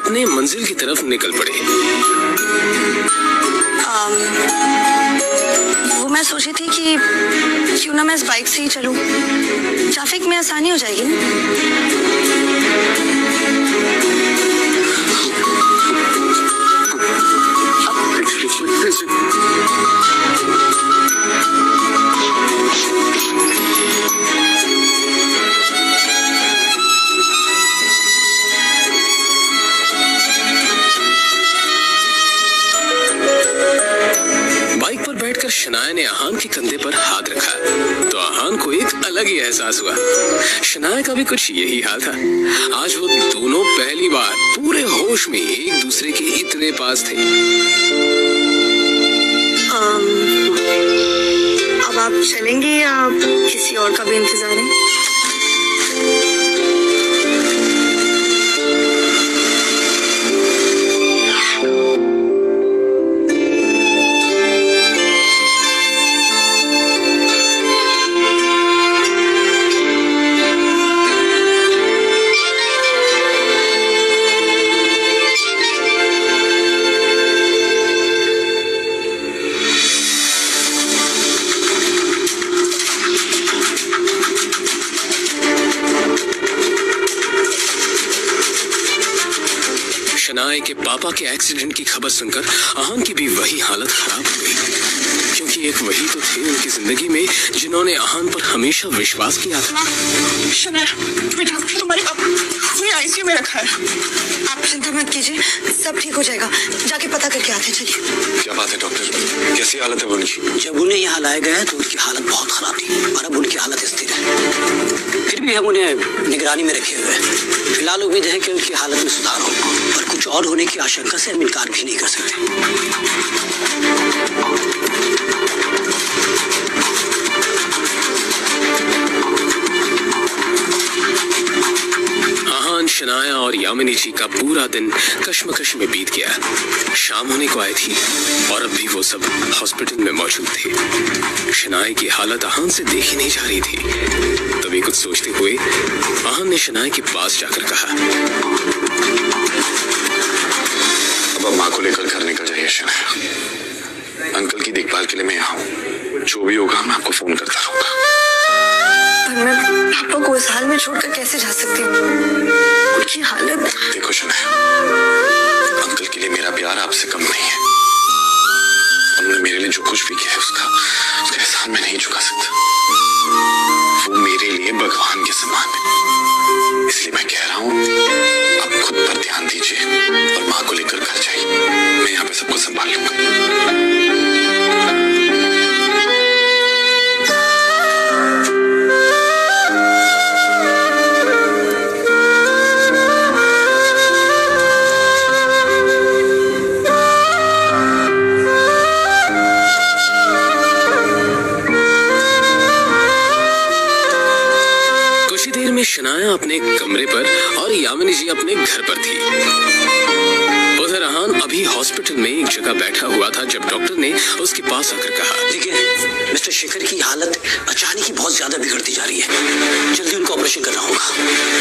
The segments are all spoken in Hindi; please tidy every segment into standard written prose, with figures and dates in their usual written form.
अपने मंजिल की तरफ निकल पड़े। वो मैं सोची थी कि क्यों ना मैं इस बाइक से ही चलूं, ट्रैफिक में आसानी हो जाएगी ना। शनाया ने आहान के कंधे पर हाथ रखा तो आहान को एक अलग ही एहसास हुआ। शनाया का भी कुछ यही हाल था। आज वो दोनों पहली बार पूरे होश में एक दूसरे के इतने पास थे। अब आप चलेंगे या किसी और का भी इंतजार है? शनाया के पापा के एक्सीडेंट की खबर सुनकर आहान की भी वही हालत खराब हो गई, क्योंकि एक वही तो थे उनकी जिंदगी में जिन्होंने आहान पर हमेशा विश्वास किया था। शनाया, तुम्हारे पापा आईसीयू में रखा है। आप चिंता मत कीजिए, सब ठीक हो जाएगा। जाके पता करके आते हैं। चलिए। क्या बात है डॉक्टर, कैसी हालत है उनकी? जब उन्हें यहाँ लाया गया तो उनकी हालत बहुत खराब थी और अब उनकी हालत स्थिर है। फिर भी हम उन्हें निगरानी में रखे हुए हैं। फिलहाल उम्मीद है कि उनकी हालत में सुधार हो, और कुछ और होने की आशंका से हम इनकार भी नहीं कर सकते। शनाया और यामिनी जी का पूरा दिन कश्मकश में बीत गया। शाम होने को आई थी और अब भी वो सब हॉस्पिटल में मौजूद थे। शनाया की हालत आहान से देखी नहीं जा रही थी। तभी कुछ सोचते हुए आहान ने शनाया के पास जाकर कहा, अब माँ को लेकर घर निकल जाइए शनाया। अंकल की देखभाल के लिए मैं यहाँ हूँ। जो भी होगा मैं आपको फोन करता रहूंगा। पर मैं पापा को इस हाल में छोड़कर कैसे जा सकती हूँ? उनकी हालत। देखो शनाया, अंकल के लिए मेरा प्यार आपसे कम नहीं है। उन्होंने मेरे लिए जो कुछ भी किया है उसका एहसान मैं नहीं चुका सकता। वो मेरे लिए भगवान के समान है। इसलिए मैं कह रहा हूँ आप खुद पर ध्यान दीजिए और माँ को लेकर घर जाइए। मैं यहाँ पे सबको संभाल लूंगा। शनाया अपने कमरे पर और यामिनी जी अपने घर पर थी। उधर आहान अभी हॉस्पिटल में एक जगह बैठा हुआ था जब डॉक्टर ने उसके पास आकर कहा, देखिए मिस्टर शेखर की हालत अचानक ही बहुत ज्यादा बिगड़ती जा रही है। जल्दी उनको ऑपरेशन करना होगा।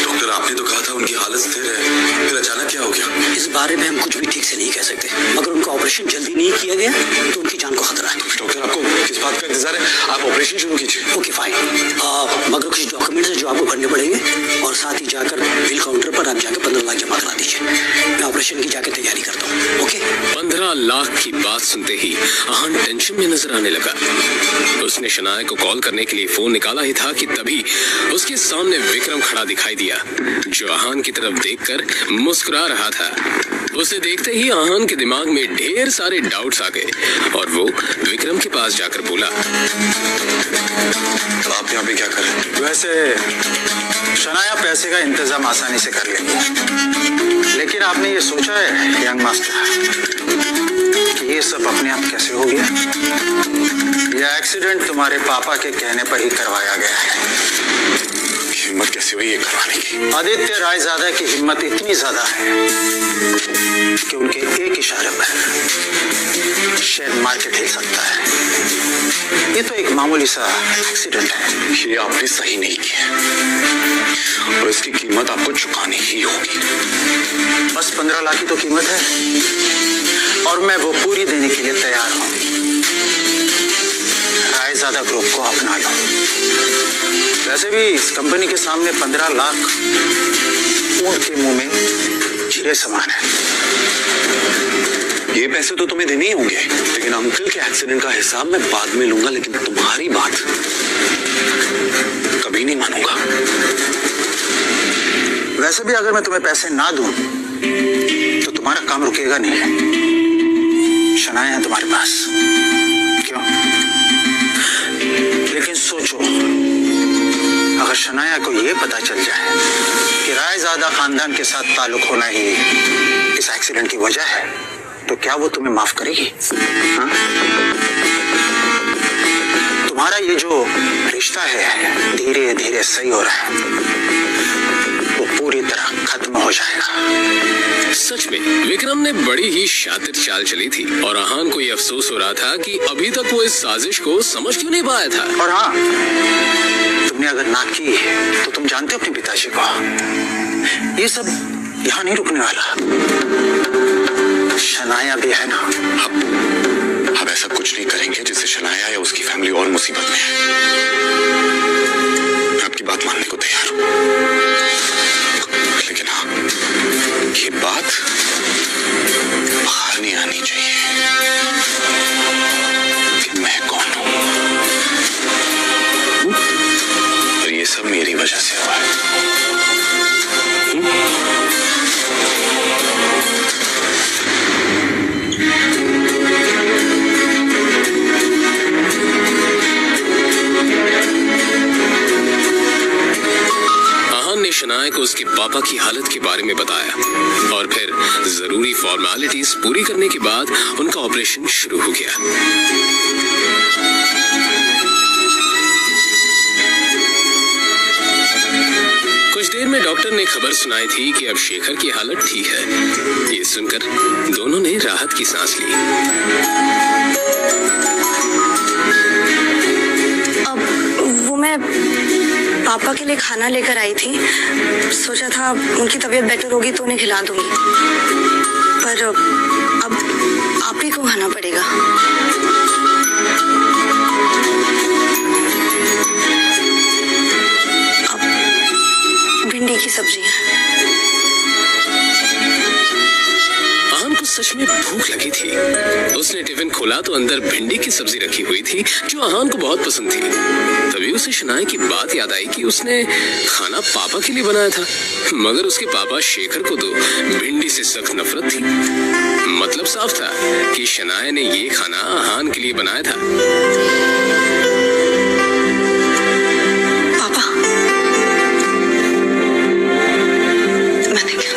डॉक्टर आपने तो कहा था उनकी हालत स्थिर है, फिर अचानक क्या हो गया? इस बारे में हम कुछ भी ठीक से नहीं कह सकते, मगर उनका ऑपरेशन जल्दी नहीं किया गया तो उनकी जान को खतरा है। डॉक्टर आपको किस बात का इंतजार है? आप ऑपरेशन शुरू कीजिए। ओके फाइन, मगर कुछ डॉक्यूमेंट्स है जो आपको भरने पड़ेंगे और साथ ही जाकर बिल काउंटर पर आप जाकर 15 लाख जमा करा दीजिए। मैं ऑपरेशन की जाकर तैयारी करता हूँ। ओके। 15 लाख की बात सुनते ही आहान टेंशन में नजर आने लगा। उसने शनाया को कॉल करने के लिए फोन निकाला ही था कि तभी उसके सामने विक्रम खड़ा दिखाई दिया, जो आहान की तरफ देखकर मुस्कुरा रहा था। उसे देखते ही आहान के दिमाग में ढेर सारे डाउट्स आ गए और वो विक्रम के पास जाकर बोला, आप यहाँ पे क्या कर रहे हैं? वैसे शनाया पैसे का इंतजाम आसानी से कर लेंगे, लेकिन आपने ये सोचा है यंग मास्टर कि ये सब अपने आप कैसे हो गया? यह एक्सीडेंट तुम्हारे पापा के कहने पर ही करवाया गया है। हिम्मत कैसे हुई ये करवाने की? आदित्य रायजादा की हिम्मत इतनी ज्यादा है कि उनके एक इशारे पर शेयर मार्केट हिल सकता है। ये तो एक मामूली सा एक्सीडेंट है। ये आपने सही नहीं किया और इसकी कीमत आपको चुकानी ही होगी। बस 15 लाख की तो कीमत है और मैं वो पूरी देने के लिए तैयार हूं। रायजादा ग्रुप को अपना लो। वैसे भी इस कंपनी के सामने 15 लाख ऊंट के मुंह में जीरे समान है। ये पैसे तो तुम्हें देने ही होंगे, लेकिन अंकल के एक्सीडेंट का हिसाब मैं बाद में लूंगा, लेकिन तुम्हारी बात कभी नहीं मानूंगा। वैसे भी अगर मैं तुम्हें पैसे ना दूं तो तुम्हारा काम रुकेगा नहीं। शनाया है तुम्हारे पास, क्यों? लेकिन सोचो, अगर शनाया को यह पता चल जाए कि रायजादा खानदान के साथ ताल्लुक होना ही इस एक्सीडेंट की वजह है, तो क्या वो तुम्हें माफ करेगी? हाँ? तुम्हारा ये जो रिश्ता है धीरे धीरे सही हो रहा है, वो पूरी तरह खत्म हो जाएगा। सच में विक्रम ने बड़ी ही शातिर चाल चली थी और आहान को यह अफसोस हो रहा था कि अभी तक वो इस साजिश को समझ क्यों नहीं पाया था। और हाँ, तुमने अगर ना की तो तुम जानते हो अपने पिताजी को, ये सब यहाँ नहीं रुकने वाला। शनाया भी है ना। अब ऐसा कुछ नहीं करेंगे जिससे शनाया या उसकी फैमिली और मुसीबत में है। मैं आपकी बात मानने को तैयार हूं, लेकिन हाँ, ये बात बाहर नहीं आनी चाहिए कि मैं कौन हूं और ये सब मेरी वजह से हुआ है। शनाया को उसके पापा की हालत के बारे में बताया और फिर जरूरी फॉर्मेलिटीज पूरी करने के बाद उनका ऑपरेशन शुरू हो गया। कुछ देर में डॉक्टर ने खबर सुनाई थी कि अब शेखर की हालत ठीक है। ये सुनकर दोनों ने राहत की सांस ली। अब वो मैं पापा के लिए खाना लेकर आई थी, सोचा था उनकी तबीयत बेटर होगी तो उन्हें खिला दूंगी, पर अब आप ही को खाना पड़ेगा। अब भिंडी की सब्जी है। आहान को सच में भूख लगी थी। उसने टिफिन खोला तो अंदर भिंडी की सब्जी रखी हुई थी जो आहान को बहुत पसंद थी। तभी उसे शनाया की बात याद आई कि उसने खाना पापा के लिए बनाया था, मगर उसके पापा शेखर को तो भिंडी से सख्त नफरत थी। मतलब साफ था कि शनाया ने ये खाना आहान के लिए बनाया था। पापा, मैंने क्या?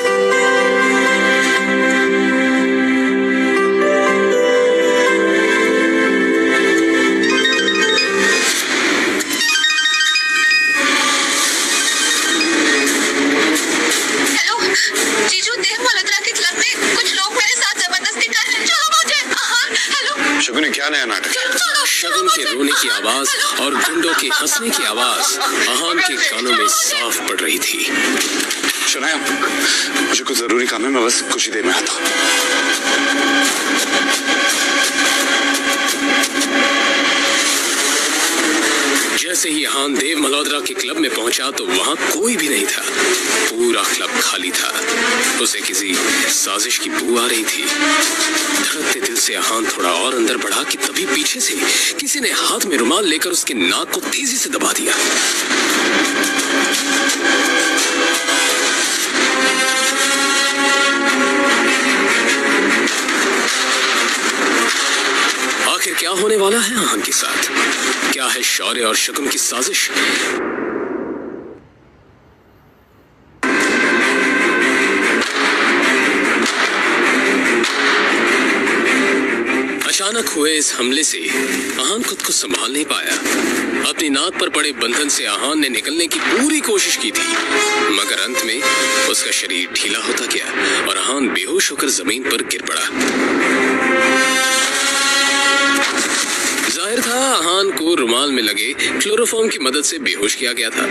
शगुन, क्या नया नाटक है? शगुन के रोने की आवाज और गुंडों के हंसने की आवाज आहान के कानों में साफ पड़ रही थी। शनाया, मुझे कुछ जरूरी काम है, मैं बस कुछ ही देर में आता हूँ। जैसे ही आहान देव मल्होत्रा के क्लब में पहुंचा तो वहां कोई भी नहीं था। पूरा क्लब खाली था। उसे किसी साजिश की बू आ रही थी। धड़कते दिल से आहान थोड़ा और अंदर बढ़ा कि तभी पीछे से किसी ने हाथ में रुमाल लेकर उसके नाक को तेजी से दबा दिया। आखिर क्या होने वाला है आहान के साथ? क्या है शौर्य और शगुन की साजिश? अचानक हुए इस हमले से आहान खुद को संभाल नहीं पाया। अपनी नाक पर पड़े बंधन से आहान ने निकलने की पूरी कोशिश की थी, मगर अंत में उसका शरीर ढीला होता गया और आहान बेहोश होकर जमीन पर गिर पड़ा। जाहिर था आहान को रुमाल में लगे क्लोरोफॉर्म की मदद से बेहोश किया गया था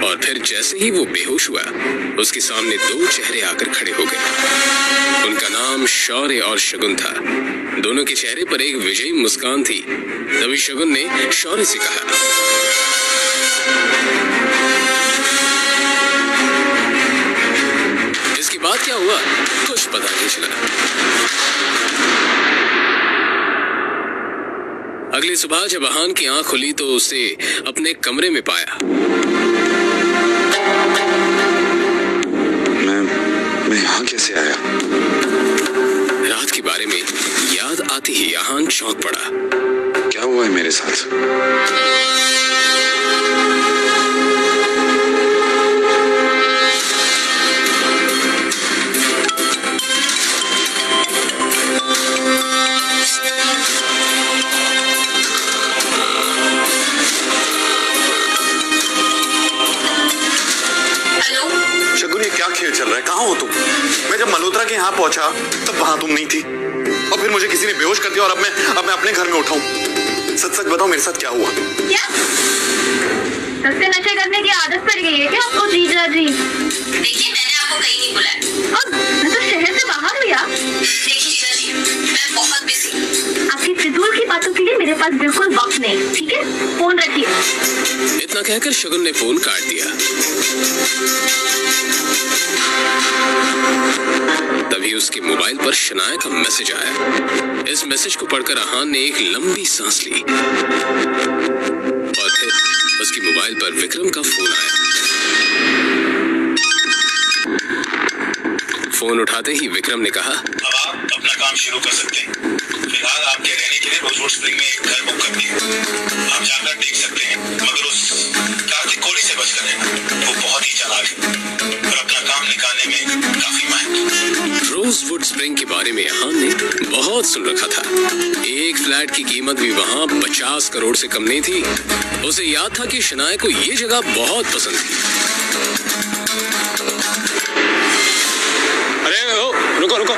और फिर जैसे ही वो बेहोश हुआ उसके सामने दो चेहरे आकर खड़े हो गए। उनका नाम शौर्य और शगुन था। दोनों के चेहरे पर एक विजयी मुस्कान थी। तभी शगुन ने शौर्य से कहा, इसके बाद क्या हुआ कुछ पता नहीं चला। अगली सुबह जब आहान की आंख खुली तो उसे अपने कमरे में पाया। मैं यहाँ कैसे आया? रात के बारे में याद आती ही आहान चौंक पड़ा। क्या हुआ है मेरे साथ? क्या खेल चल रहा है? कहाँ हो तुम? मैं जब मल्होत्रा के यहाँ पहुंचा तब वहां तुम नहीं थी और फिर मुझे किसी ने बेहोश कर दिया और अब मैं अपने घर में उठाऊं। सच सच बताओ मेरे साथ क्या हुआ? क्या सस्ते नशे करने की आदत पड़ गई है क्या आपको जीजा जी? देखिए मैंने आपको कहीं नहीं बुलाया और मैं तो शहर से बाहर हुई। देखिए जीजा जी मैं बहुत बिजी। आपकी फिजूल की बातों के लिए मेरे पास बिल्कुल वक्त नहीं, ठीक है? फोन रखिए। इतना कहकर शगुन ने फोन काट दिया। तभी उसके मोबाइल पर शनाया का मैसेज आया। इस मैसेज को पढ़कर आहान ने एक लंबी सांस ली और फिर उसके मोबाइल पर विक्रम का फोन आया। फोन उठाते ही विक्रम ने कहा, अब आप अपना काम शुरू कर सकते हैं। फिलहाल आपके रहने के लिए रोजवुड स्प्रिंग में एक घर बुक कर दिया। आप जाकर देख सकते हैं, मगर उस कार्तिक कोहली से बचकर रहना। वो बहुत ही चालाक है और अपना काम निकालने में काफी माहिर। रोजवुड स्प्रिंग के बारे में आहान ने बहुत सुन रखा था। एक फ्लैट की कीमत भी वहाँ 50 करोड़ से कम नहीं थी। उसे याद था कि शनाया को ये जगह बहुत पसंद थी। अरे रुको रुको,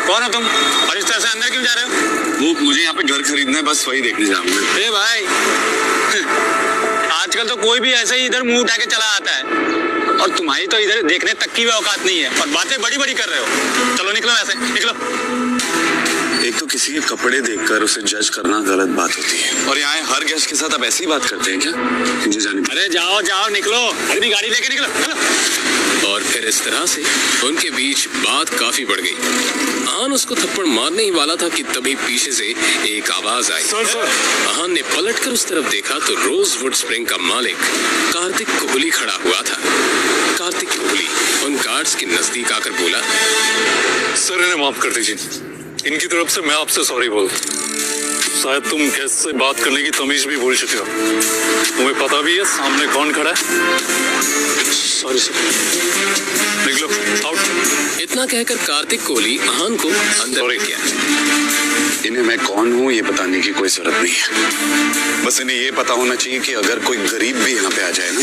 कौन हो तुम और इस तरह से अंदर क्यों जा रहे हो? वो मुझे यहाँ पे घर खरीदना है, बस वही देखने जाऊंगा। अरे भाई आजकल तो कोई भी ऐसे ही इधर मुंह उठा के चला आता है और तुम्हारी तो इधर देखने तक की भी औकात नहीं है और बातें बड़ी बड़ी कर रहे हो। चलो निकलो ऐसे, निकलो। एक तो किसी के कपड़े देखकर उसे जज करना गलत बात होती है और यहाँ हर गेस्ट के साथ आप ऐसी बात करते हैं क्या? मुझे जाने। अरे जाओ जाओ निकलो, अरे गाड़ी लेके निकलो, चलो। और फिर इस तरह से उनके बीच बात काफी बढ़ गई। आहान उसको थप्पड़ मारने ही वाला था कि तभी पीछे से एक आवाज आई। आहान ने पलटकर उस तरफ देखा तो रोजवुड स्प्रिंग का मालिक कार्तिक कोहली खड़ा हुआ था। कार्तिक कोहली उन गार्ड्स के नजदीक आकर बोला, सर इन्हें माफ कर दीजिए, इनकी तरफ से मैं आपसे सॉरी बोल। शायद तुम गेस्ट से बात करने की तमीज भी भूल चुके हो। तुम्हें पता भी है सामने कौन खड़ा है। सॉरी सर, निकलो आउट। इतना कहकर कार्तिक कोहली आहान को अंदर ले गया। इन्हें मैं कौन हूँ ये बताने की कोई जरूरत नहीं है। बस इन्हें ये पता होना चाहिए कि अगर कोई गरीब भी यहाँ पे आ जाए ना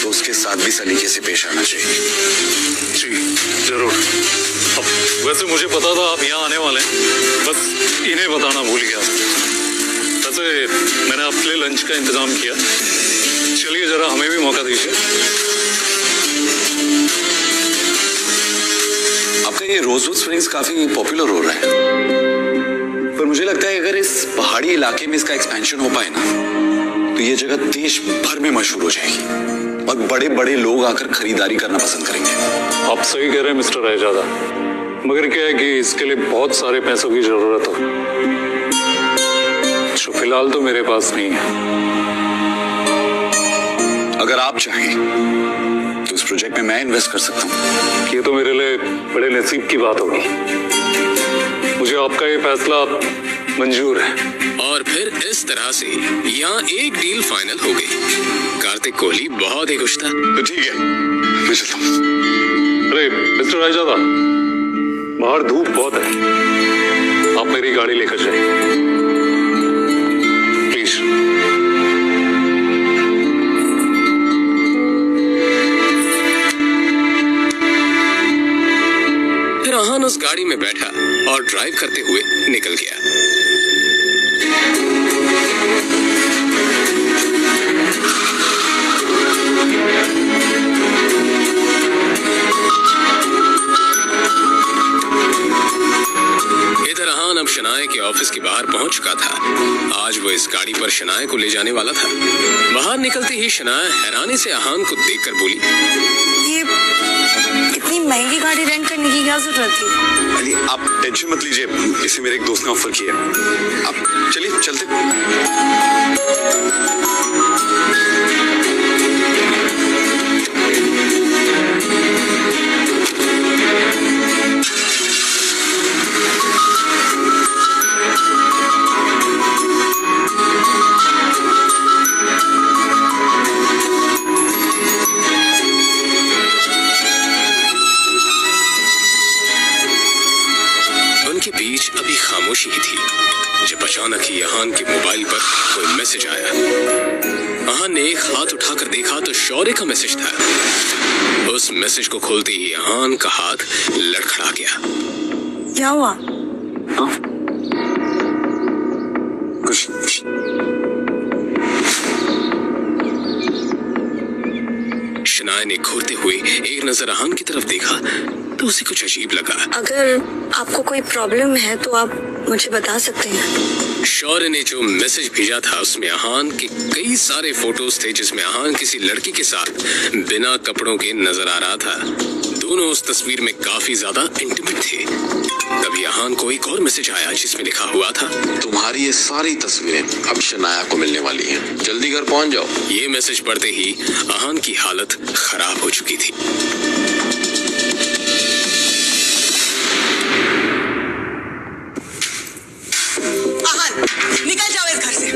तो उसके साथ भी सलीके से पेश आना चाहिए। जी जरूर। अब वैसे मुझे पता था आप यहाँ आने वाले हैं, बस इन्हें बताना भूल गया। वैसे मैंने आपके लिए लंच का इंतजाम किया, चलिए जरा हमें भी मौका दीजिए। आपका ये रोजवुड स्प्रिंग्स काफी पॉपुलर हो रहा है, पर मुझे लगता है अगर इस पहाड़ी इलाके में इसका एक्सपेंशन हो पाए ना तो ये जगह देश भर में मशहूर हो जाएगी और बड़े बड़े लोग आकर खरीदारी करना पसंद करेंगे। आप सही कह रहे हैं मिस्टर रायजादा, मगर क्या है कि इसके लिए बहुत सारे पैसों की जरूरत हो जो फिलहाल तो मेरे पास नहीं है। अगर आप चाहें तो इस प्रोजेक्ट में मैं इन्वेस्ट कर सकता हूँ। ये तो मेरे लिए बड़े नसीब की बात होगी। मुझे आपका ये फैसला मंजूर है। और फिर इस तरह से यहाँ एक डील फाइनल हो गई। कार्तिक कोहली बहुत ही खुश था। तो ठीक है, मैं चलता हूँ। अरे मिस्टर रायजादा, बाहर धूप बहुत है, आप मेरी गाड़ी लेकर जाइए प्लीज। फिर आहान उस गाड़ी में बैठा और ड्राइव करते हुए निकल गया। इधर अहान अब शनाया के ऑफिस के बाहर पहुंच चुका था। आज वो इस गाड़ी पर शनाया को ले जाने वाला था। बाहर निकलते ही शनाया हैरानी से अहान को देखकर बोली, ये इतनी महंगी गाड़ी रेंट करने की क्या जरूरत थी? अली आप टेंशन मत लीजिए, इसे मेरे एक दोस्त ने ऑफर किया। आप चलिए चलते। उनके बीच अभी खामोशी ही थी जब अचानक ही अहान के मोबाइल पर कोई मैसेज आया। अहान ने एक हाथ उठाकर देखा तो शौर्य का मैसेज था। उस मैसेज को खोलते ही अहान का हाथ लड़खड़ा गया। क्या हुआ? कुछ शनाया ने घूरते हुए एक नजर अहान की तरफ देखा तो उसे कुछ अजीब लगा। अगर आपको कोई प्रॉब्लम है तो आप मुझे बता सकते हैं। शौर्य ने जो मैसेज भेजा था उसमें अहान के कई सारे फोटोज थे जिसमें अहान किसी लड़की के साथ बिना कपड़ों के नजर आ रहा था। दोनों उस तस्वीर में काफी ज्यादा इंटीमेट थे। तभी अहान को एक और मैसेज आया जिसमें लिखा हुआ था, तुम्हारी ये सारी तस्वीरें अब शनाया को मिलने वाली हैं। जल्दी घर पहुंच जाओ। ये मैसेज पढ़ते ही अहान की हालत खराब हो चुकी थी। निकल जाओ इस घर से।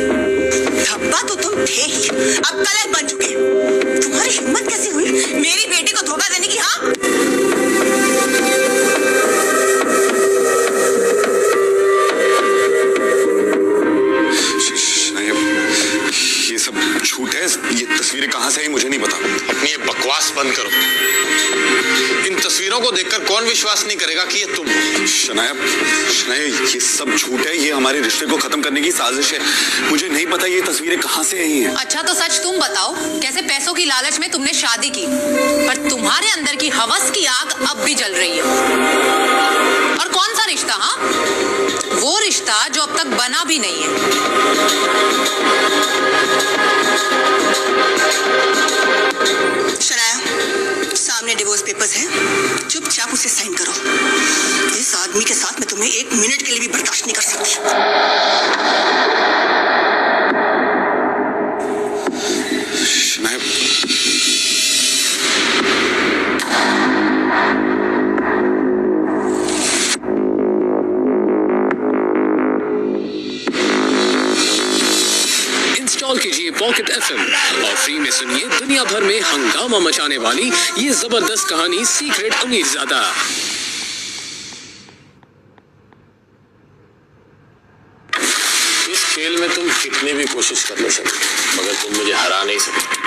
धब्बा तो तुम थे ही, अब कलर बन चुके। तुम्हारी हिम्मत कैसे हुई मेरी बेटी को धोखा देने की? हाँ, ये सब झूठ है। ये तस्वीरें कहाँ से आई मुझे नहीं पता। अपनी ये बकवास बंद करो। इन तस्वीरों को देखकर कौन विश्वास नहीं करेगा कि ये तुम हो? शनाया, ये सब झूठ है। ये हमारे रिश्ते को खत्म करने की साजिश है। मुझे नहीं पता ये तस्वीरें कहाँ से आई हैं। अच्छा तो सच तुम बताओ, कैसे पैसों की लालच में तुमने शादी की पर तुम्हारे अंदर की हवस की आग अब भी जल रही है। और कौन सा रिश्ता? हाँ, वो रिश्ता जो अब तक बना भी नहीं है। शनाया, सामने डिवोर्स पेपर्स हैं, चुपचाप उसे साइन करो। इस आदमी के साथ मैं तुम्हें एक मिनट के लिए भी बर्दाश्त नहीं कर सकती। शनाया, इंस्टॉल कीजिए पॉकेट FM और फ्री में सुनिए दुनिया भर में हंगामा मचाने वाली ये जबरदस्त कहानी सीक्रेट अमीरजादा। इस खेल में तुम कितनी भी कोशिश कर लो सकते, मगर तुम मुझे हरा नहीं सकते।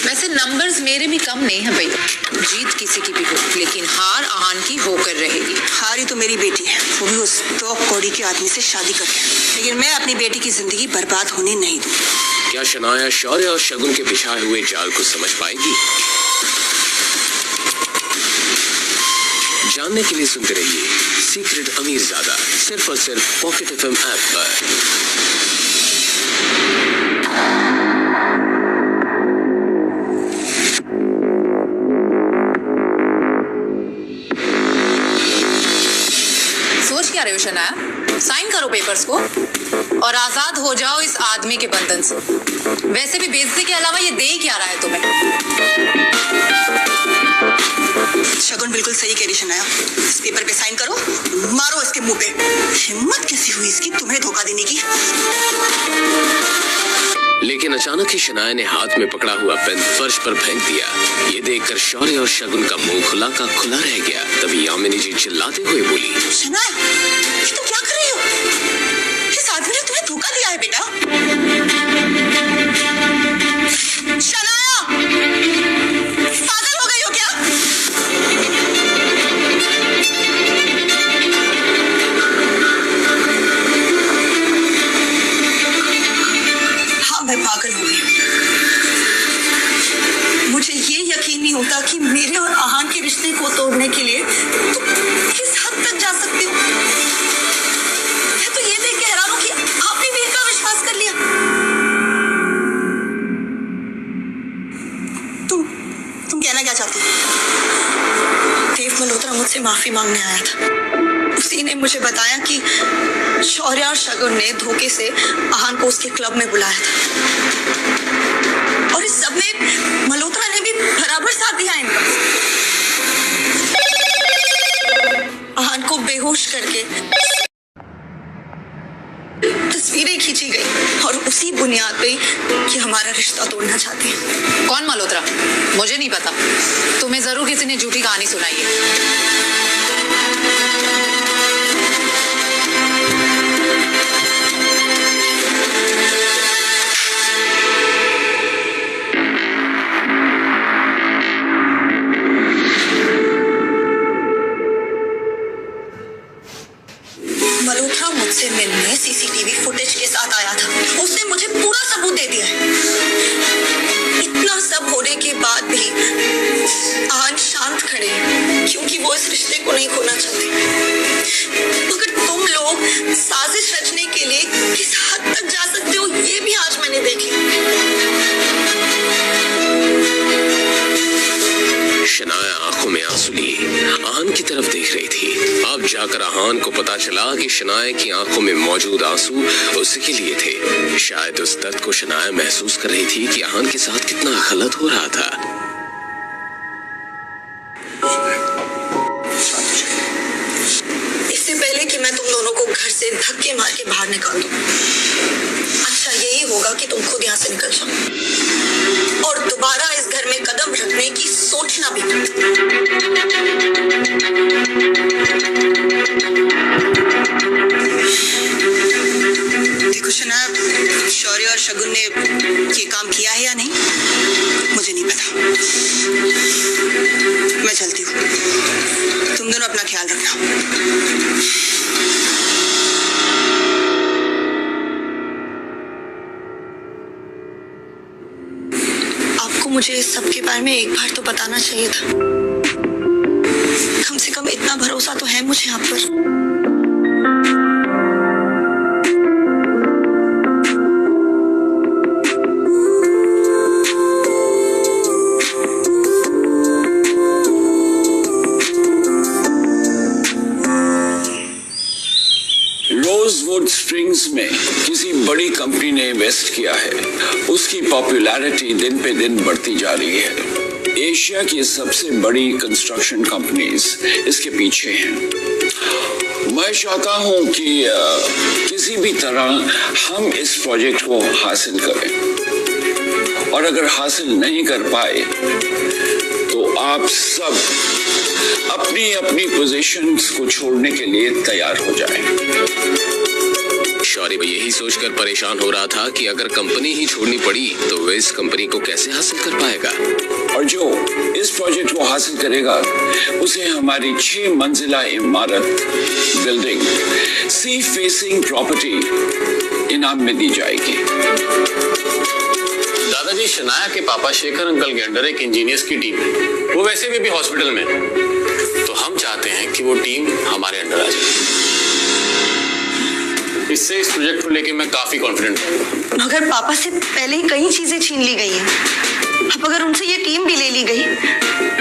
वैसे नंबर्स मेरे भी कम नहीं है भैया। जीत किसी की भी हो, लेकिन हार अहान की होकर रहेगी। हारी तो मेरी बेटी है, वो भी उस तो कौड़ी के आदमी से शादी करके। लेकिन मैं अपनी बेटी की जिंदगी बर्बाद होने नहीं दूंगी। क्या शनाया शौर्य और शगुन के बिछाए हुए जाल को समझ पाएगी? जानने के लिए सुनते रहिए सीक्रेट अमीरजादा, सिर्फ और सिर्फ पॉकेट FM ऐप पर। सोच क्या रहे हो शनाया? साइन करो पेपर्स को और आजाद हो जाओ इस आदमी के बंधन से। वैसे भी बेइज्जती के अलावा ये दे ही क्या रहा है तुम्हें? शगुन बिल्कुल सही कह रही शनाया। इस पेपर पे साइन करो, मारो इसके मुंह पे। हिम्मत कैसी हुई इसकी तुम्हें धोखा देने की? लेकिन अचानक ही शनाया ने हाथ में पकड़ा हुआ पेन फर्श पर फेंक दिया। ये देखकर शौर्य और शगुन का मुंह खुला का खुला रह गया। तभी यामिनी जी चिल्लाते हुए बोली, शनाया, ये तुम क्या कर रही हो? इस आदमी ने तुम्हें धोखा दिया है बेटा। शनाया, पागल हो गई हो क्या? मल्होत्रा मुझसे माफी मांगने आया था। उसी ने मुझे बताया कि शौर्य और शगुन ने धोखे से आहान को उसके क्लब में बुलाया था और इस सब में मल्होत्रा ने भी बराबर साथ दिया इनका। आहान को बेहोश करके तस्वीरें खींची गई और उसी बुनियाद पे कि हमारा रिश्ता तोड़ना चाहते हैं। कौन मल्होत्रा? मुझे नहीं पता। तुम्हें जरूर किसी ने झूठी कहानी सुनाई है। मल्होत्रा मुझसे मिलने सीसीटीवी फुटेज के साथ आया था। उसने मुझे पूरा सबूत दे दिया है। इतना सब होने के बाद भी आहान शांत खड़े क्योंकि वो इस रिश्ते को नहीं खोना चाहते। मगर तुम लोग साजिश रचने के लिए किस हद तक जा सकते हो ये भी आज मैंने देख लिया। शनाया आंखों में आंसू लिए आहान की तरफ देख रही थी। अब जाकर आहान को पता चला कि शनाया की आंखों में मौजूद आंसू उसी के लिए थे। शायद उस दर्द को शनाया महसूस कर रही थी कि आहान के साथ कितना गलत हो रहा था। इससे पहले कि मैं तुम दोनों को घर से धक्के मार के बाहर निकाल दूं, अच्छा यही होगा कि तुम खुद यहाँ से निकल जाओ और दोबारा इस घर में कदम रखने की सोचना भी मत। देखो शनाया, शौर्य और शगुन ने ये काम किया है या नहीं मुझे नहीं पता। मैं चलती हूँ, तुम दोनों अपना ख्याल रखना। मुझे इस सब के बारे में एक बार तो बताना चाहिए था। कम से कम इतना भरोसा तो है मुझे आप पर। रोजवुड स्ट्रिंग्स में किसी बड़ी कंपनी ने इन्वेस्ट किया है। उसकी पॉपुलैरिटी दिन पे दिन बढ़ती जा रही है। एशिया की सबसे बड़ी कंस्ट्रक्शन कंपनीज इसके पीछे हैं। मैं चाहता हूं कि किसी भी तरह हम इस प्रोजेक्ट को हासिल करें और अगर हासिल नहीं कर पाए तो आप सब अपनी अपनी पोजीशंस को छोड़ने के लिए तैयार हो जाएं। शौर्य भी यही सोचकर परेशान हो रहा था कि अगर कंपनी ही छोड़नी पड़ी तो वह इस कंपनी को कैसे हासिल कर पाएगा। और जो इस प्रोजेक्ट को हासिल करेगा उसे हमारी 6 मंजिला इमारत बिल्डिंग सी फेसिंग प्रॉपर्टी इनाम में दी जाएगी। दादाजी, शनाया के पापा शेखर अंकल के अंडर एक इंजीनियर्स की टीम है। वो वैसे भी अभी हॉस्पिटल में, तो हम चाहते हैं कि वो टीम हमारे अंडर आ जाए। इससे इस प्रोजेक्ट को लेके मैं काफी कॉन्फिडेंट हूँ। मगर पापा से पहले ही कई चीजें छीन ली गई हैं। अब अगर उनसे ये टीम भी ले ली गई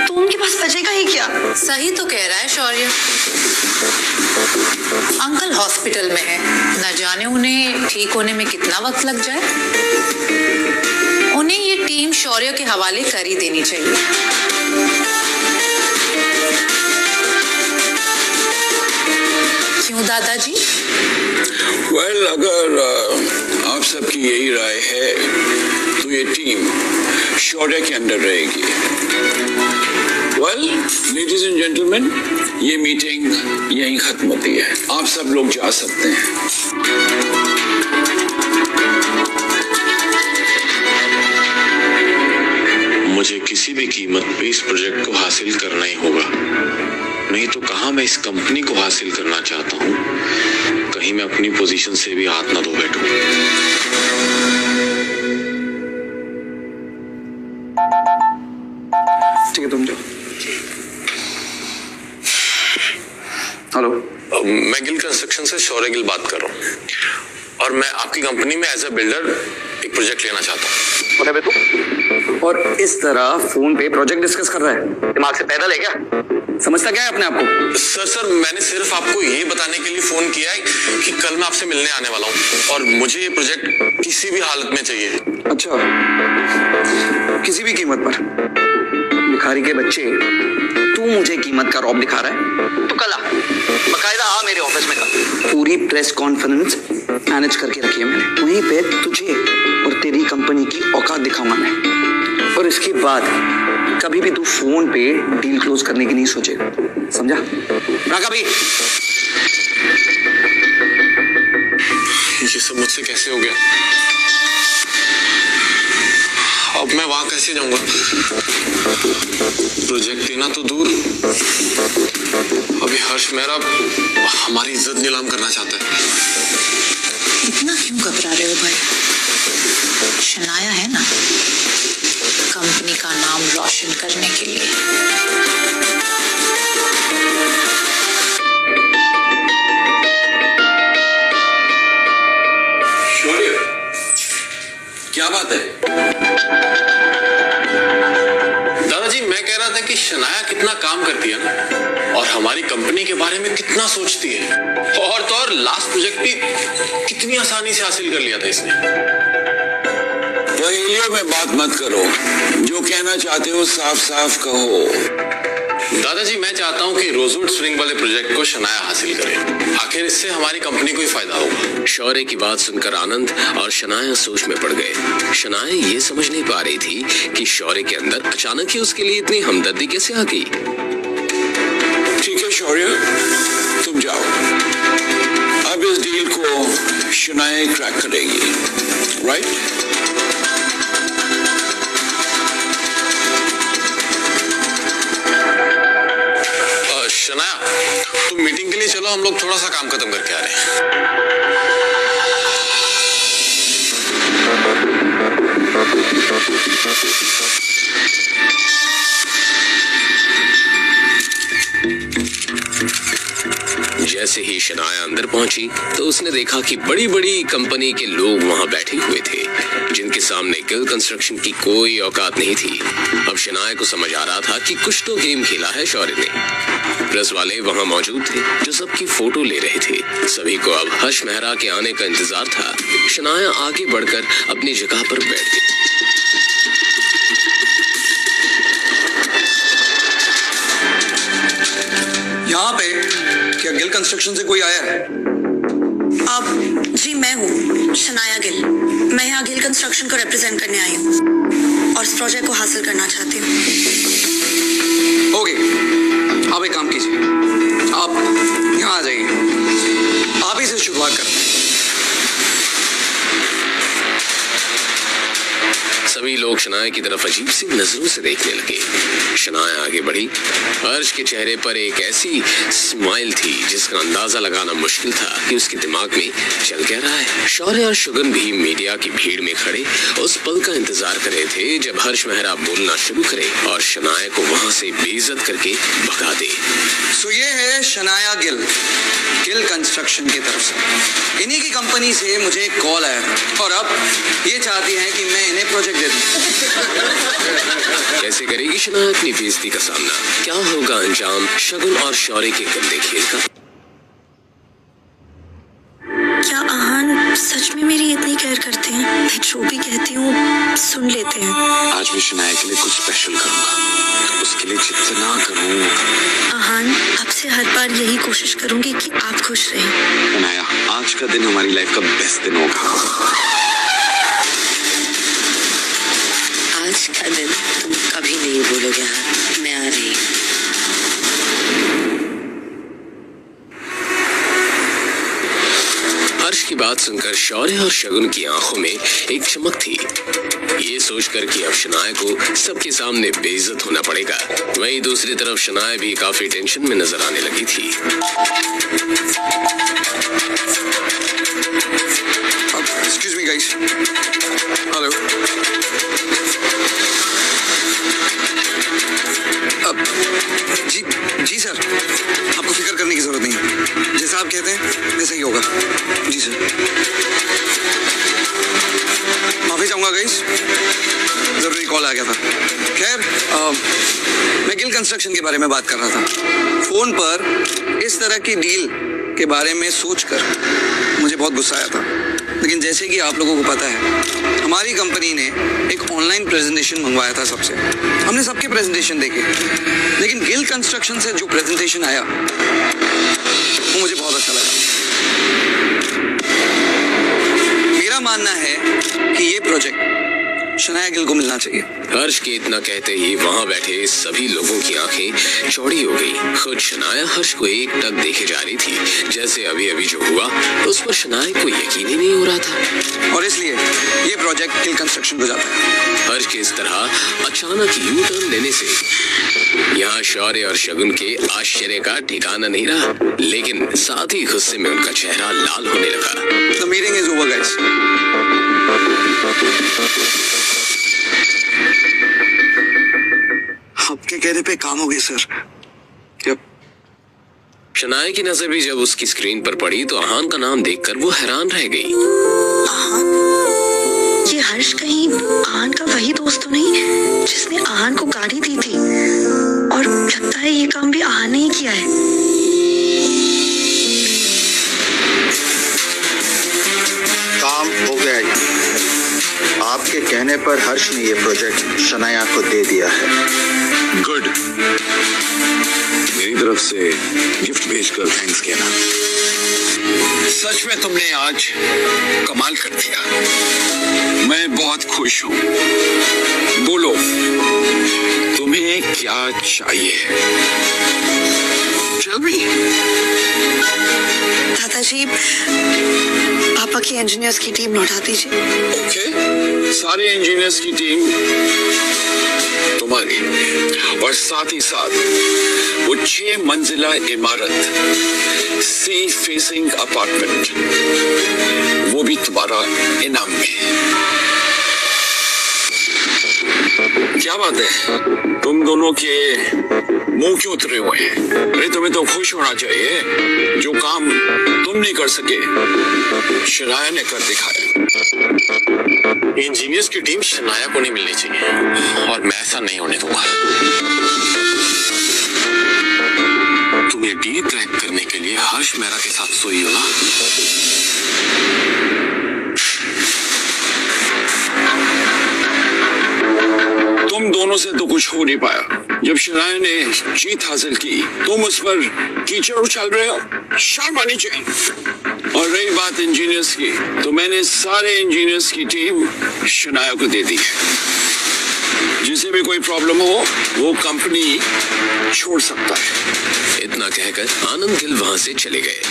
तो उनके पास बचेगा ही क्या? सही तो कह रहा है शौर्य। अंकल हॉस्पिटल में है, न जाने उन्हें ठीक होने में कितना वक्त लग जाए। उन्हें ये टीम शौर्य के हवाले कर ही देनी चाहिए। क्यों दादाजी? वेल, अगर आप सबकी यही राय है तो ये टीम शौर्य के अंडर रहेगी। वेल, लेडीज एंड जेंटलमैन, ये मीटिंग यहीं खत्म होती है। आप सब लोग जा सकते हैं। मुझे किसी भी कीमत पे इस प्रोजेक्ट को हासिल करना ही होगा, नहीं तो कहां मैं इस कंपनी को हासिल करना चाहता हूं, कहीं मैं अपनी पोजीशन से भी हाथ ना धो बैठूं। ठीक है, तुम जाओ। हेलो, मैं गिल कंस्ट्रक्शन से शौर्य गिल बात कर रहा हूँ और मैं आपकी कंपनी में एज अ बिल्डर एक प्रोजेक्ट लेना चाहता हूँ। उन्हें भी तू और इस तरह फोन पे प्रोजेक्ट डिस्कस कर रहा है। दिमाग से पैदल है क्या? समझता क्या है अपने आप को? सर मैंने सिर्फ आपको ये बताने के लिए फोन किया है कि कल मैं आपसे मिलने आने वाला हूँ और मुझे ये प्रोजेक्ट किसी भी हालत में चाहिए। अच्छा, किसी भी कीमत पर? भिखारी के बच्चे, तू मुझे कीमत का रौब दिखा रहा है? तो कल आ, बकायदा आ मेरे ऑफिस में कल। पूरी प्रेस कॉन्फ्रेंस मैनेज करके रखी है मैंने, वहीं पे तुझे और तेरी कंपनी की औकात दिखाऊंगा मैं। और इसके बाद कभी भी तू फोन पे डील क्लोज करने की नहीं सोचेगा, समझा? राका भी ये सब मुझसे कैसे हो गया? अब मैं वहां कैसे जाऊंगा? प्रोजेक्ट देना तो दूर, अभी हर्ष मेहरा हमारी इज्जत नीलाम करना चाहता है। इतना क्यों घबरा रहे हो भाई? शनाया है ना, कंपनी का नाम रोशन करने के लिए। शौर्य, क्या बात है? दादाजी मैं कह रहा था कि शनाया कितना काम करती है ना, और हमारी कंपनी के बारे में कितना सोचती है, और तो और लास्ट प्रोजेक्ट भी कितनी आसानी से हासिल कर लिया था इसने। पहेलियों में बात मत करो, जो कहना चाहते हो साफ साफ कहो। दादाजी मैं चाहता हूँ कि रोजवुड स्प्रिंग वाले प्रोजेक्ट को शनाया हासिल करे, आखिर इससे हमारी कंपनी को ही फायदा होगा। शौर्य की बात सुनकर आनंद और शनाया सोच में पड़ गए। शनाया ये समझ नहीं पा रही थी कि शौर्य के अंदर अचानक ही उसके लिए इतनी हमदर्दी कैसे आ गई। ठीक है शौर्य, तुम जाओ, अब इस डील को शनाया क्रैक करेगी, राइट? शनाया तुम मीटिंग के लिए चलो, हम लोग थोड़ा सा काम खत्म करके आ रहे हैं। जैसे ही शनाया अंदर पहुंची तो उसने देखा कि बड़ी बड़ी कंपनी के लोग वहां बैठे हुए थे, जिनके सामने गिल कंस्ट्रक्शन की कोई औकात नहीं थी। अब शनाया को समझ आ रहा था कि कुछ तो गेम खेला है शौर्य ने। प्रेस वाले वहां मौजूद थे जो सबकी फोटो ले रहे थे। सभी को अब हर्ष मेहरा के आने का इंतजार था। शनाया आगे बढ़कर अपनी जगह पर बैठ गई। यहाँ पे क्या गिल कंस्ट्रक्शन से कोई आया है? अब जी मैं हूँ शनाया गिल। मैं यहाँ गिल कंस्ट्रक्शन को रिप्रेजेंट करने आई हूँ और इस प्रोजेक्ट को हासिल करना चाहती हूँ। ओके, आप एक काम कीजिए, आप यहाँ आ जाइए, आप ही से शुरुआत करते हैं। सभी लोग शनाया की तरफ अजीब सी नजरों से देखने लगे। शनाया आगे बढ़ी। हर्ष के चेहरे पर एक ऐसी स्माइल थी जिसका अंदाजा लगाना मुश्किल था कि उसके दिमाग में चल क्या रहा है। शौर्य और शुगन भी मीडिया की भीड़ में खड़े उस पल का इंतजार कर रहे थे जब हर्ष मेहरा बोलना शुरू करे और शनाया को वहां से बेइज्जत करके भगा दे। सो ये है शनाया गिल, गिल कंस्ट्रक्शन की तरफ से। इन्हीं की कंपनी से मुझे एक कॉल आया और अब ये चाहती हैं कि मैं इन्हें प्रोजेक्ट दे दूं। कैसे करेगी शनाया अपनी बेइज्जती का सामना? क्या होगा अंजाम शगुन और शौर्य के गंदे खेल का? क्या आहान सच में मेरी इतनी केयर करते हैं? मैं जो भी कहती हूँ सुन लेते हैं। आज भी शनाया के लिए कुछ स्पेशल करूंगा, उसके लिए जितना करूं। आहान आपसे हर बार यही कोशिश करूंगी कि आप खुश रहें। शनाया, आज का दिन हमारी लाइफ का बेस्ट दिन होगा। आज का दिन तुम कभी नहीं भूलोगे। मैं आ रही। हर्ष की बात सुनकर शौर्य और शगुन की आंखों में एक चमक थी। ये सोचकर कि अब शनाया को सबके सामने बेइज्जत होना पड़ेगा। वहीं दूसरी तरफ शनाया भी काफी टेंशन में नजर आने लगी थी। Excuse me guys, hello. जी सर, आपको फिक्र करने की जरूरत नहीं है। जैसा आप कहते हैं वैसा ही होगा। जी सर, माफी चाहूंगा गाइस, गया था। खैर मैं गिल कंस्ट्रक्शन के बारे में बात कर रहा था। फोन पर इस तरह की डील के बारे में सोचकर मुझे बहुत गुस्सा आया था, लेकिन जैसे कि आप लोगों को पता है हमारी कंपनी ने एक ऑनलाइन प्रेजेंटेशन मंगवाया था सबसे। हमने सबके प्रेजेंटेशन देखे, लेकिन गिल कंस्ट्रक्शन से जो प्रेजेंटेशन आया वो मुझे बहुत अच्छा लगा। मेरा मानना है कि ये प्रोजेक्ट शनाया गिल को मिलना चाहिए। हर्ष के इतना कहते ही वहां बैठे सभी लोगों की आंखें चौड़ी हो गई। खुद शनाया हर्ष को एक टक देखे जा रही थी, जैसे अभी अभी जो हुआ उस पर शनाया को यकीन ही नहीं हो रहा था। और इसलिए ये प्रोजेक्ट गिल कंस्ट्रक्शन को जाता है। हर्ष के इस तरह अचानक यू टर्न लेने से यहाँ शौर्य और शगुन के आश्चर्य का ठिकाना नहीं रहा, लेकिन साथ ही गुस्से में उनका चेहरा लाल होने लगा। The meeting is over, guys. आपके कहने पे काम हो गया सर। शनाया की नजर भी जब उसकी स्क्रीन पर पड़ी तो आहान का नाम देखकर वो हैरान रह गई। आहान? ये हर्ष कहीं आहान का वही दोस्त तो नहीं जिसने आहान को गाड़ी दी थी? और लगता है ये काम भी आहान ने ही किया है। काम हो गया है। आपके कहने पर हर्ष ने ये प्रोजेक्ट शनाया को दे दिया है। गुड। मेरी तरफ से गिफ्ट भेजकर थैंक्स कहना। सच में तुमने आज कमाल कर दिया। मैं बहुत खुश हूँ। बोलो तुम्हें क्या चाहिए? दादाजी, पापा की इंजीनियर्स की टीम लौटा दीजिए। ओके, सारे इंजीनियर्स की टीम तुम्हारी, और साथ ही साथ वो 6 मंजिला इमारत, सी फेसिंग अपार्टमेंट, वो भी तुम्हारा इनाम में। क्या बात है, तुम दोनों के मुंह क्यों उतरे हुए हैं? अरे तुम्हें तो खुश होना चाहिए। जो काम तुम नहीं कर सके शनाया ने कर दिखाया। इंजीनियर्स की टीम शनाया को नहीं मिलनी चाहिए, और मैं ऐसा नहीं होने दूंगा। तुम ये डील क्रैक करने के लिए हर्ष मेहरा के साथ सोई हो ना? तुम दोनों से तो कुछ हो नहीं पाया। जब शनाया ने जीत हासिल की तुम उस पर कीचड़ उछाल रहे हो, शर्म आनी चाहिए। और रही बात इंजीनियर्स की, तो मैंने सारे इंजीनियर्स की टीम शनाया को दे दी है। जिसे भी कोई प्रॉब्लम हो वो कंपनी छोड़ सकता है। इतना कहकर आनंद गिल वहां से चले गए।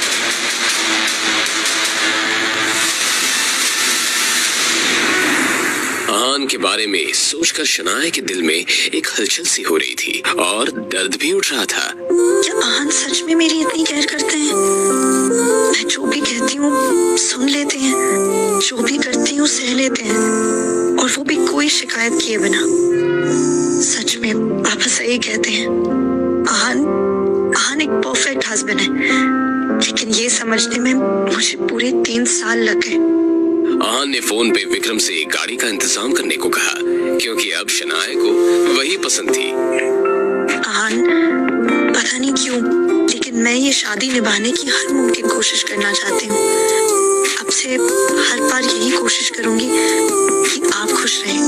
आहान के बारे में सोचकर शनाया के दिल में एक हलचल सी हो रही थी और दर्द भी उठ रहा था। क्या आहान सच में मेरी इतनी केयर करते हैं? मैं जो भी कहती हूँ सुन लेते हैं, जो भी करती हूँ सह लेते हैं, और वो भी कोई शिकायत किए बिना। सच में पापा सही कहते हैं, आहान एक परफेक्ट हस्बैंड है, लेकिन ये समझने में मुझे पूरे 3 साल लग गए। आहान ने फोन पे विक्रम से गाड़ी का इंतजाम करने को कहा, क्योंकि अब शनाया को वही पसंद थी। आहान, पता नहीं क्यों, लेकिन मैं ये शादी निभाने की हर मुमकिन कोशिश करना चाहती हूँ। अब से हर बार यही कोशिश करूंगी कि आप खुश रहें।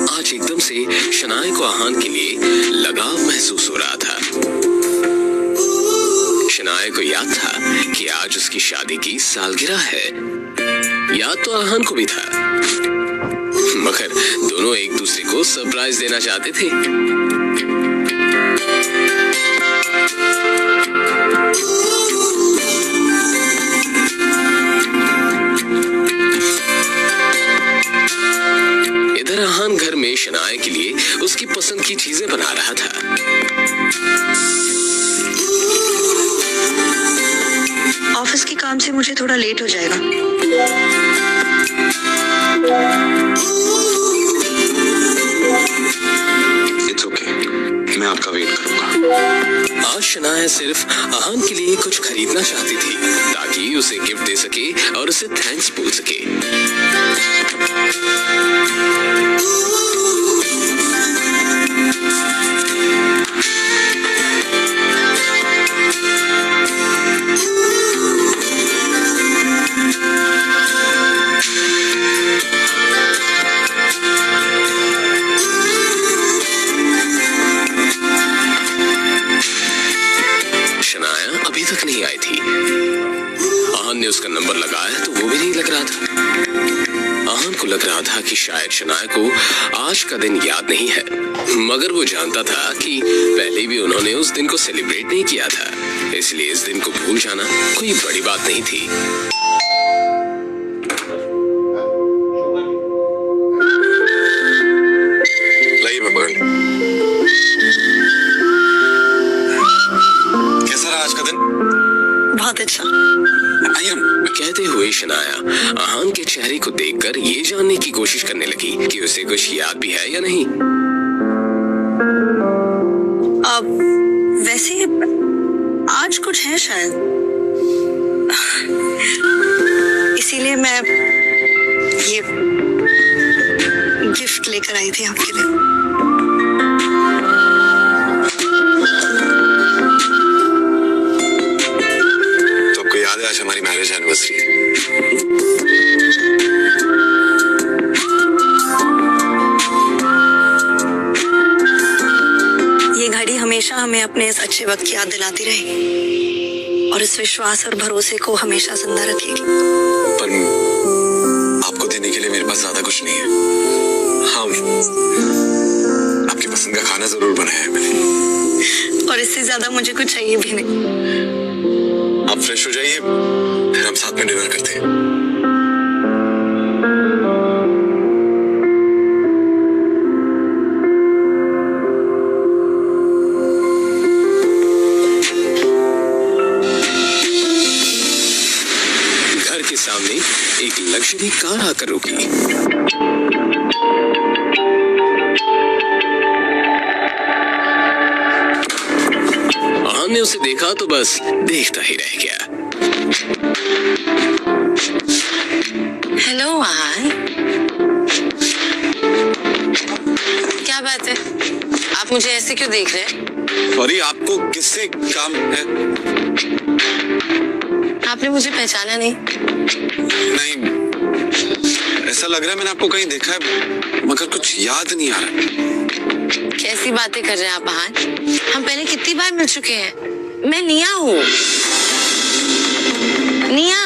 आज एकदम से शनाया को आहान के लिए लगाव महसूस हो रहा था। शनाया को याद था कि आज उसकी शादी की सालगिरह है। याद तो आहान को भी था, मगर दोनों एक दूसरे को सरप्राइज देना चाहते थे। इधर आहान घर में शनाया के लिए उसकी पसंद की चीजें बना रहा था। ऑफिस के काम से मुझे थोड़ा लेट हो जाएगा। इट्स ओके, मैं आपका वेट करूंगा। आज शनाया सिर्फ आहान के लिए कुछ खरीदना चाहती थी ताकि उसे गिफ्ट दे सके और उसे थैंक्स बोल सके। शनाया अभी तक नहीं आई थी। आहान ने उसका नंबर लगाया तो वो भी नहीं लग रहा था। आहान को लग रहा था कि शायद शनाया को आज का दिन याद नहीं है, मगर वो जानता था कि पहले भी उन्होंने उस दिन को सेलिब्रेट नहीं किया था, इसलिए इस दिन को भूल जाना कोई बड़ी बात नहीं थी। लाइए मैं पकड़ लूं। कैसा रहा आज का दिन? बहुत अच्छा। कहते हुए शनाया आहान के चेहरे को देखकर ये जानने की कोशिश करने लगी कि उसे कुछ याद भी है या नहीं। वैसे आज कुछ है शायद, इसीलिए मैं ये गिफ्ट लेकर आई थी आपके लिए। याद है आज हमारी मैरिज एनिवर्सरी है। ये घड़ी हमेशा हमें अपने इस अच्छे वक्त की याद दिलाती रहेगी और इस विश्वास और भरोसे को हमेशा जिंदा रखेगी। पर आपको देने के लिए मेरे पास ज्यादा कुछ नहीं है। हाँ, आपकी पसंद का खाना जरूर बनाया है मैंने। और इससे ज्यादा मुझे कुछ चाहिए भी नहीं। आप फ्रेश हो जाइए, फिर हम साथ में डिनर करते हैं। घर के सामने एक लग्जरी कार आकर रुकी। आहान ने उसे देखा तो बस देखता ही रह गया। हेलो आहान, क्या बात है? आप मुझे ऐसे क्यों देख रहे हैं? सॉरी, आपको किससे काम है? आपने मुझे पहचाना नहीं? नहीं, ऐसा लग रहा है मैंने आपको कहीं देखा है, मगर कुछ याद नहीं आ रहा। कैसी बातें कर रहे हैं आप आहान? हम पहले कितनी बार मिल चुके हैं। मैं निया हूँ। निया।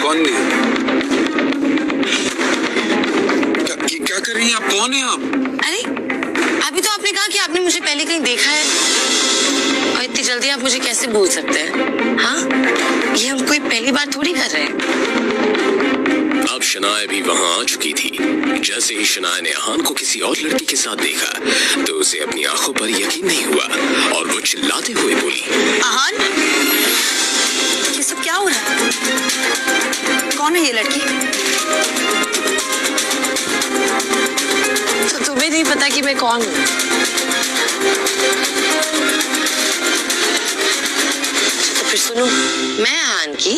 कौन निया? क्या कर रही हैं आप? कौन है आप? अरे अभी तो आपने कहा कि आपने मुझे पहले कहीं देखा है, और इतनी जल्दी आप मुझे कैसे भूल सकते हैं? हाँ, ये हम कोई पहली बार थोड़ी कर रहे हैं। अब शनाया भी वहां आ चुकी थी। जैसे ही शनाया ने आहान को किसी और लड़की के साथ देखा तो उसे अपनी आंखों पर यकीन नहीं हुआ और वो चिल्लाते हुए बोली, आहान, ये सब क्या हो रहा है? कौन है ये लड़की? तो तुम्हें नहीं पता कि मैं कौन हूँ? तो फिर सुनो, मैं आहान की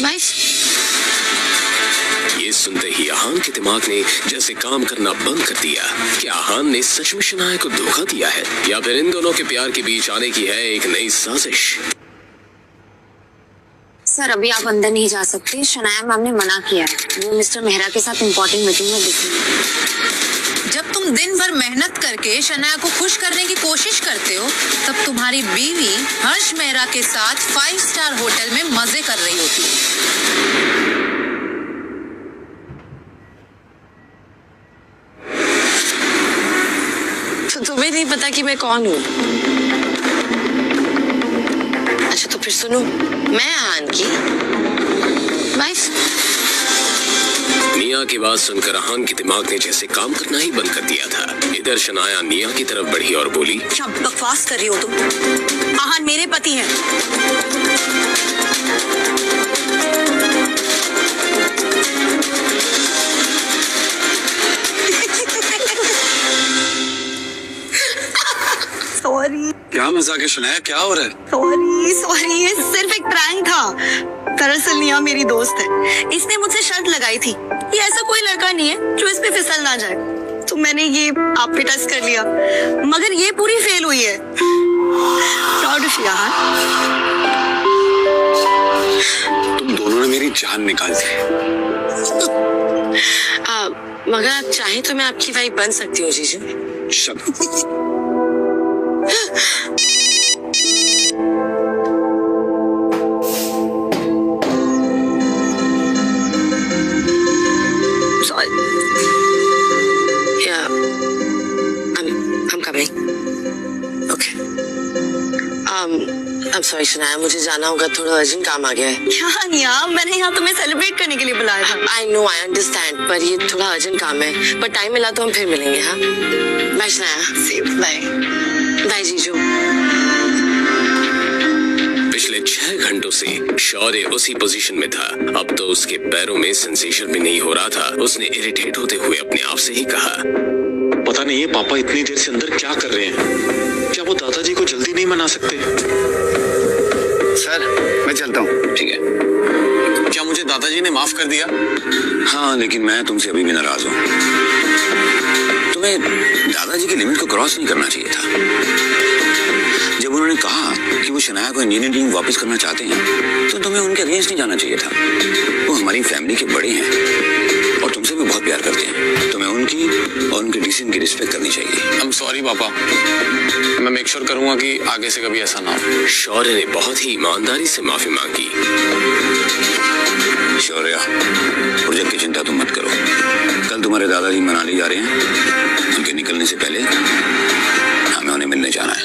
वाइफ। ये सुनते ही आहान के दिमाग ने जैसे काम करना बंद कर दिया। क्या आहान ने सच में शनाया को धोखा दिया है या फिर इन दोनों के प्यार के बीच आने की है एक नई साजिश? सर अभी आप अंदर नहीं जा सकते, शनाया मैम ने मना किया है। वो मिस्टर मेहरा के साथ इम्पोर्टेंट मीटिंग में बिजी है। जब तुम दिन भर मेहनत करके शनाया को खुश करने की कोशिश करते हो, तब तुम्हारी बीवी हर्ष मेहरा के साथ 5 स्टार होटल में मजे कर रही होती है। तो तुम्हें नहीं पता कि मैं कौन हूँ? अच्छा तो फिर सुनो, मैं आहान की वाइफ। निया की बात सुनकर आहान के दिमाग ने जैसे काम करना ही बंद कर दिया था। इधर शनाया निया की तरफ बढ़ी और बोली, क्या बकवास कर रही हो तुम? आहान मेरे पति हैं। सॉरी। क्या मजाक है शनाया, क्या हो रहा है? सॉरी, ये सिर्फ एक प्रैंक था। दरअसल निया मेरी दोस्त है, इसने मुझसे शर्त लगाई थी कि ऐसा कोई लड़का नहीं है जो इस पे फिसल ना जाए। तो मैंने ये आप पे टच कर लिया, मगर ये पूरी फेल हुई है। प्राउड ऑफ यार। तुम दोनों ने मेरी जान निकाल दी। मगर आप चाहे तो मैं आपकी वाइफ बन सकती हूँ जीजू। I'm sorry शनाया, मुझे जाना होगा, थोड़ा अर्जेंट काम आ गया है। क्या निया, मैंने यहाँ तुम्हें सेलिब्रेट करने के लिए बुलाया था। I know, I understand, पर ये थोड़ा अर्जेंट काम है, पर टाइम मिला तो हम फिर मिलेंगे। हाँ बाय शनाया। बाय बाय जीजू। पिछले 6 घंटों से शौर्य उसी पोजीशन में था। अब तो उसके पैरों में सेंसेशन भी नहीं हो रहा था। उसने इरिटेट होते हुए अपने आप से ही कहा, पता नहीं है पापा इतनी देर से अंदर क्या कर रहे हैं। क्या वो दादाजी को जल्दी नहीं मना सकते? सर मैं चलता हूँ। ठीक है। क्या मुझे दादाजी ने माफ कर दिया? हाँ, लेकिन मैं तुमसे अभी भी नाराज हूँ। तुम्हें दादाजी की लिमिट को क्रॉस नहीं करना चाहिए था। जब उन्होंने कहा कि वो शनाया को इंजीनियरिंग वापस करना चाहते हैं, तो तुम्हें उनके अगेंस्ट नहीं जाना चाहिए था। वो हमारी फैमिली के बड़े हैं और तुमसे भी बहुत प्यार करते हैं। तुम्हें उनकी और उनके डिसीजन की रिस्पेक्ट करनी चाहिए। आई एम सॉरी पापा, मैं मेक श्योर करूंगा कि आगे से कभी ऐसा ना हो। शौर्य ने बहुत ही ईमानदारी से माफी मांगी। शौर्य, प्रोजेक्ट की चिंता तुम मत करो। कल तुम्हारे दादाजी मनाली जा रहे हैं। उनके निकलने से पहले हमें उन्हें मिलने जाना है।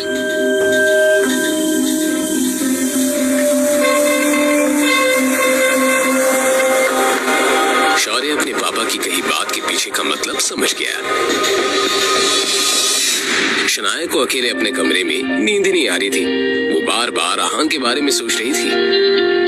शौर्य अपने पापा की कही बात के पीछे का मतलब समझ गया। शनाया को अकेले अपने कमरे में नींद नहीं आ रही थी। वो बार बार आहान के बारे में सोच रही थी।